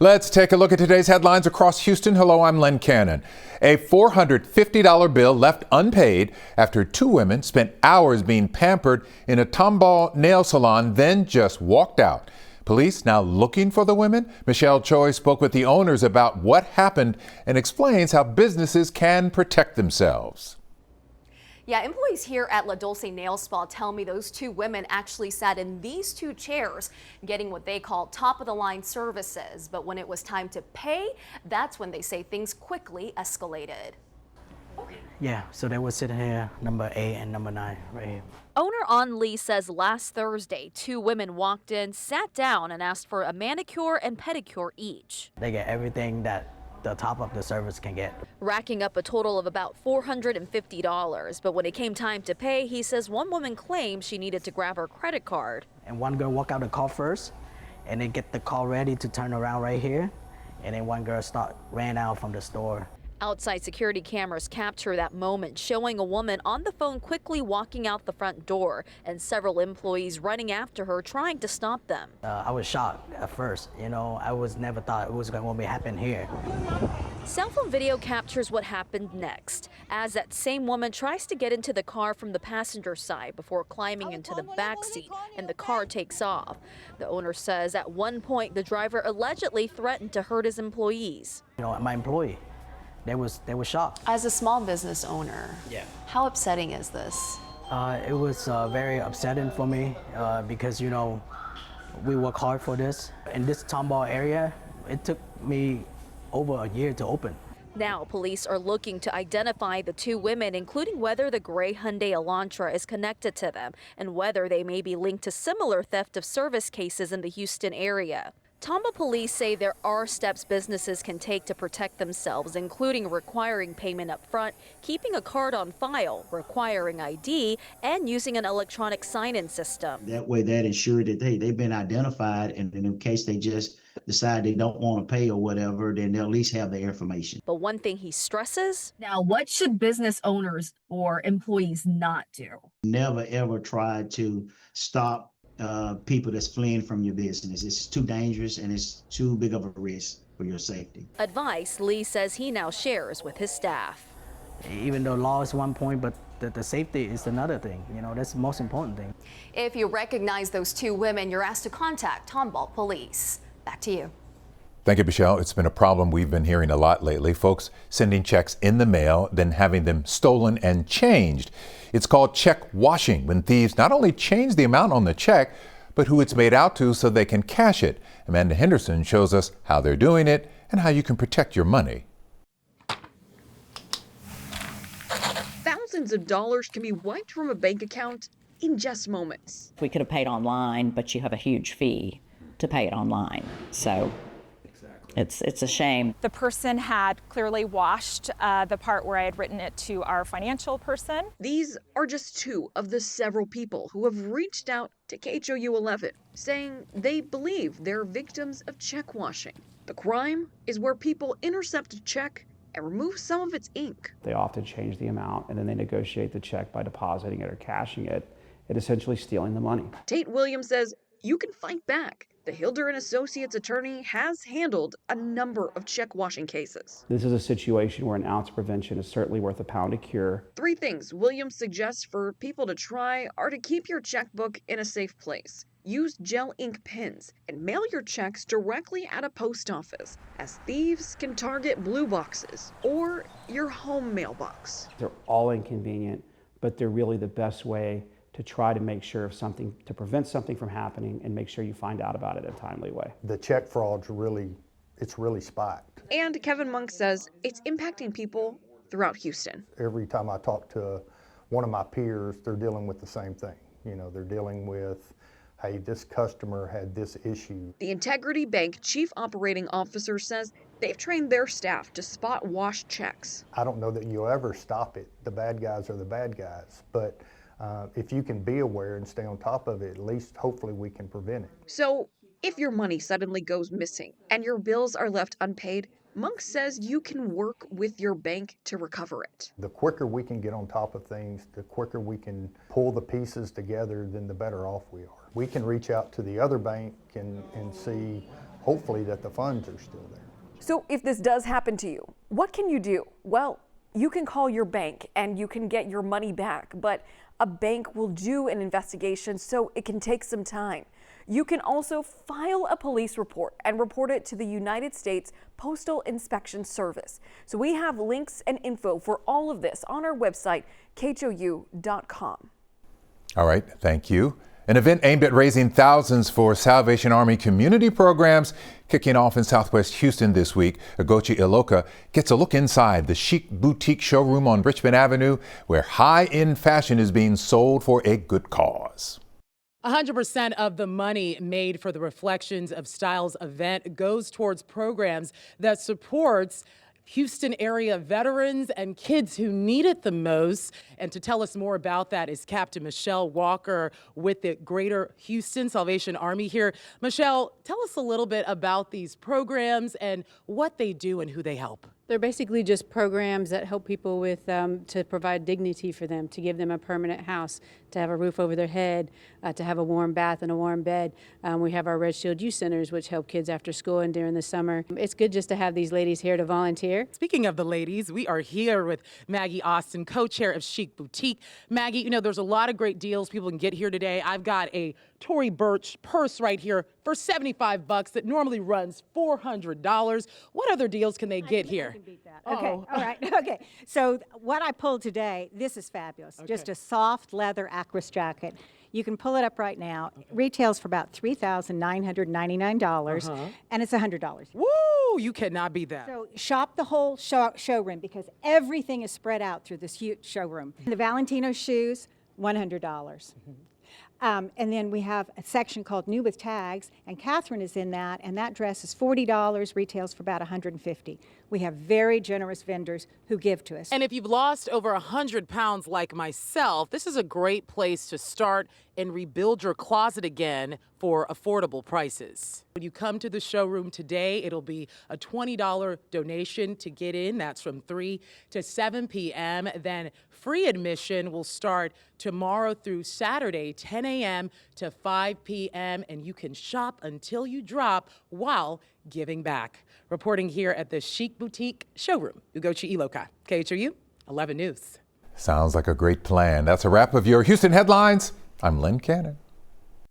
Let's take a look at today's headlines across Houston. Hello, I'm Len Cannon. A $450 bill left unpaid after two women spent hours being pampered in a Tomball nail salon, then just walked out. Police now looking for the women. Michelle Choi spoke with the owners about what happened and explains how businesses can protect themselves. Yeah, employees here at La Dulce Nail Spa tell me those two women actually sat in these two chairs getting what they call top-of-the-line services. But when it was time to pay, that's when they say things quickly escalated. Yeah, so they were sitting here, number 8 and number 9, right here. Owner An Lee says last Thursday, two women walked in, sat down, and asked for a manicure and pedicure each. They get everything that the top of the service can get. Racking up a total of about $450. But when it came time to pay, he says one woman claimed she needed to grab her credit card. And one girl walked out the car first, and they get the car ready to turn around right here. And then one girl ran out from the store. Outside security cameras capture that moment, showing a woman on the phone quickly walking out the front door and several employees running after her trying to stop them. I was shocked at first. I never thought it was going to happen here. Cell phone video captures what happened next, as that same woman tries to get into the car from the passenger side before climbing into the back seat, and the car takes off. The owner says at one point the driver allegedly threatened to hurt his employees. My employee. They were shocked. As a small business owner, yeah, how upsetting is this? It was very upsetting for me because we work hard for this. In this Tomball area, it took me over a year to open. Now, police are looking to identify the two women, including whether the gray Hyundai Elantra is connected to them and whether they may be linked to similar theft of service cases in the Houston area. Tomball police say there are steps businesses can take to protect themselves, including requiring payment up front, keeping a card on file, requiring ID, and using an electronic sign-in system. That way that ensures that they've been identified, and in case they just decide they don't want to pay or whatever, then they'll at least have their information. But one thing he stresses: now, what should business owners or employees not do? Never ever try to stop people that's fleeing from your business. It's too dangerous and it's too big of a risk for your safety. Advice Lee says he now shares with his staff. Even though law is one point, but the safety is another thing. That's the most important thing. If you recognize those two women, you're asked to contact Tomball Police. Back to you. Thank you, Michelle. It's been a problem we've been hearing a lot lately. Folks sending checks in the mail, then having them stolen and changed. It's called check washing, when thieves not only change the amount on the check, but who it's made out to so they can cash it. Amanda Henderson shows us how they're doing it and how you can protect your money. Thousands of dollars can be wiped from a bank account in just moments. We could have paid online, but you have a huge fee to pay it online. So it's a shame. The person had clearly washed the part where I had written it to our financial person. These are just two of the several people who have reached out to KHOU 11, saying they believe they're victims of check washing. The crime is where people intercept a check and remove some of its ink. They often change the amount and then they negotiate the check by depositing it or cashing it and essentially stealing the money. Tate Williams says you can fight back. The Hilder & Associates attorney has handled a number of check washing cases. This is a situation where an ounce of prevention is certainly worth a pound of cure. 3 things Williams suggests for people to try are to keep your checkbook in a safe place, use gel ink pens, and mail your checks directly at a post office, as thieves can target blue boxes or your home mailbox. They're all inconvenient, but they're really the best way to try to make sure to prevent something from happening and make sure you find out about it in a timely way. The check fraud's really spiked. And Kevin Monk says it's impacting people throughout Houston. Every time I talk to one of my peers, they're dealing with the same thing. They're dealing with, hey, this customer had this issue. The Integrity Bank Chief Operating Officer says they've trained their staff to spot wash checks. I don't know that you'll ever stop it. The bad guys are the bad guys, but if you can be aware and stay on top of it, at least hopefully we can prevent it. So if your money suddenly goes missing and your bills are left unpaid, Monk says you can work with your bank to recover it. The quicker we can get on top of things, the quicker we can pull the pieces together, then the better off we are. We can reach out to the other bank and see, hopefully that the funds are still there. So if this does happen to you, what can you do? Well, you can call your bank and you can get your money back, but a bank will do an investigation, so it can take some time. You can also file a police report and report it to the United States Postal Inspection Service. So we have links and info for all of this on our website, KHOU.com. All right, thank you. An event aimed at raising thousands for Salvation Army community programs kicking off in Southwest Houston this week. Ugochi Iloka gets a look inside the chic boutique showroom on Richmond Avenue, where high-end fashion is being sold for a good cause. 100% of the money made for the Reflections of Styles event goes towards programs that supports Houston area veterans and kids who need it the most. And to tell us more about that is Captain Michelle Walker with the Greater Houston Salvation Army here. Michelle, tell us a little bit about these programs and what they do and who they help. They're basically just programs that help people with to provide dignity for them, to give them a permanent house, to have a roof over their head, to have a warm bath and a warm bed. We have our Red Shield Youth Centers, which help kids after school and during the summer. It's good just to have these ladies here to volunteer. Speaking of the ladies, we are here with Maggie Austin, co-chair of Chic Boutique. Maggie, you know, there's a lot of great deals people can get here today. I've got a Tory Burch purse right here for $75 that normally runs $400. What other deals can they get here? Beat that. Okay, all right, okay. So what I pulled today, this is fabulous. Just a soft leather Acris jacket. You can pull it up right now. Retails for about $3,999, and it's $100. Woo! You cannot beat that. So shop the whole showroom because everything is spread out through this huge showroom. The Valentino shoes, $100. And then we have a section called New with Tags, and Catherine is in that, and that dress is $40, retails for about $150. We have very generous vendors who give to us. And if you've lost over 100 pounds like myself, this is a great place to start and rebuild your closet again for affordable prices. When you come to the showroom today, it'll be a $20 donation to get in. That's from 3 to 7 p.m. Then free admission will start tomorrow through Saturday, 10 a.m. to 5 p.m. And you can shop until you drop while giving back. Reporting here at the Chic Boutique showroom, Ugochi Iloka, KHOU 11 News. Sounds like a great plan. That's a wrap of your Houston headlines. I'm Len Cannon.